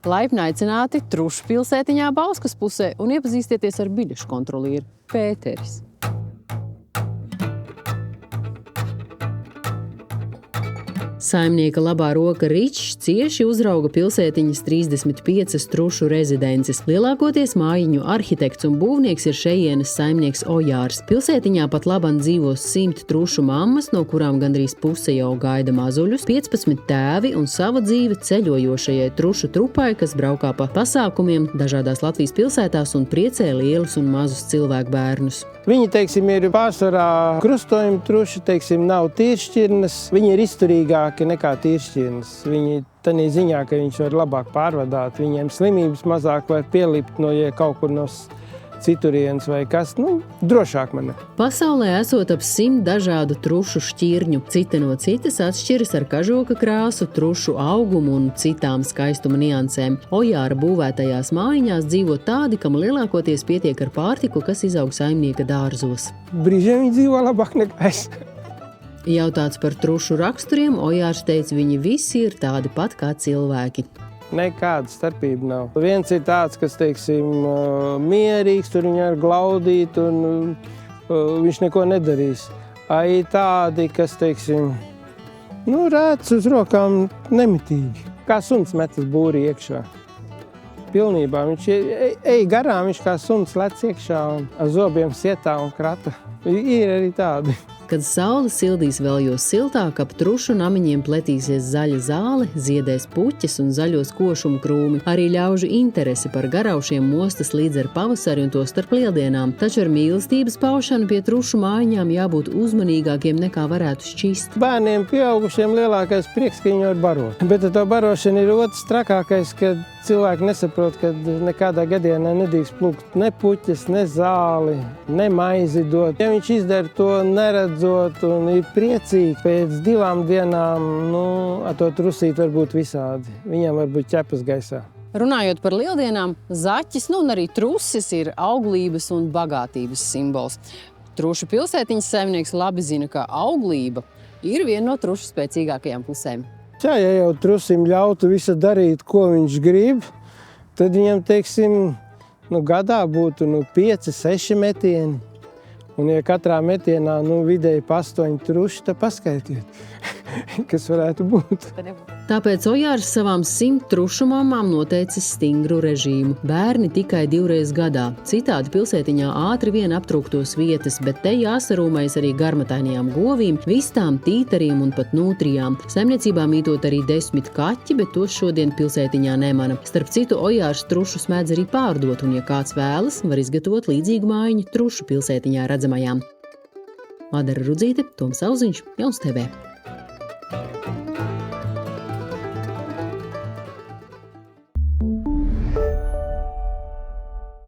Laipni aicināti Trušu pilsētiņā Bauskas pusē un iepazīstieties ar biļešu kontrolieru Pēteris. Saimnieka labā roka Ričs cieši uzrauga pilsētiņas 35 trušu rezidences. Lielākoties mājiņu arhitekts un būvnieks ir šejienes saimnieks Ojārs. Pilsētiņā pat labam dzīvos 100 trušu mammas, no kurām gandrīz puse jau gaida mazuļus, 15 tēvi un sava dzīve ceļojošajai trušu trupai, kas braukā pa pasākumiem dažādās Latvijas pilsētās un priecē lielus un mazus cilvēku bērnus. Viņi, ir pārsvarā krustojumi truši, nav tīršķirnes. Viņi ir izturīgāki nekā tīršķirnes. Viņi tādā ziņā, ka viņš var labāk pārvadāt. Viņiem slimības mazāk var pielipt ja kaut kur no citurienes vai kas, drošāk man. Pasaulē esot ap 100 dažādu trušu šķirņu. Cita no citas atšķiras ar kažoka krāsu, trušu augumu un citām skaistuma niansēm. Ojāra būvētajās mājiņās dzīvo tādi, kam lielākoties pietiek ar pārtiku, kas izaug saimnieka dārzos. Brīžiem viņi dzīvo labāk nekā es. Jautāts par trušu raksturiem, Ojārs teica, viņi visi ir tādi pat kā cilvēki. Nekāda starpība nav. Viens ir tāds, kas, mierīgs, tur viņu ar glaudīt, un viņš neko nedarīs. Ai tādi, kas, rēc uz rokām nemitīgi. Kā suns metas būri iekšā. Pilnībā viņš ej garām, viņš kā suns lec iekšā un ar zobiem sietā un krata. Ir arī tādi. Kad saule sildīs vēl jo siltāk, ap trušu namiņiem pletīsies zaļa zāle, ziedēs puķes un zaļos košumu krūmi. Arī ļaužu interesi par garaušiem mostas līdz ar pavasari un to starp lieldienām. Taču ar mīlestības paušanu pie trušu mājiņām jābūt uzmanīgākiem nekā varētu šķist. Bērniem, pieaugušiem lielākais prieks, ka viņi var barot. Bet ar to barošana ir otrs trakākais, kad cilvēki nesaprot, ka nekādā gadienā nedrīkst plūkt ne puķes, ne zāli, ne maizi dot. Ja viņš izdara to neredzot un ir priecīgi, pēc 2 dienām, ar to trusīt var būt visādi. Viņam var būt ķepas gaisā. Runājot par lieldienām, zaķis un arī trusis ir auglības un bagātības simbols. Trušu pilsētiņas saimnieks labi zina, ka auglība ir viena no trušu spēcīgākajām pusēm. Ja jau trusim ļautu visu darīt, ko viņš grib, tad viņam, gadā būtu 5-6 metieni. Un, ja katrā metienā vidēji pa 8 truši, tad paskaitiet, kas varētu būt. Tāpēc Ojārs savām 100 trušu mamām noteicis stingru režīmu. Bērni tikai 2 reizes gadā. Citādi pilsētiņā ātri vien aptrūktos vietas, bet te jāsarūmējas arī garmatainajām govīm, vistām, tītariem un pat nūtrijām. Saimniecībā mītot arī 10 kaķi, bet tos šodien pilsētiņā nemana. Starp citu, Ojārs trušus mēdz arī pārdot, un ja kāds vēlas, var izgatavot līdzīgu mājiņu trušu pilsētiņā redzamajām. Madara Rudzīte, Toms Auziņš, Jauns TV.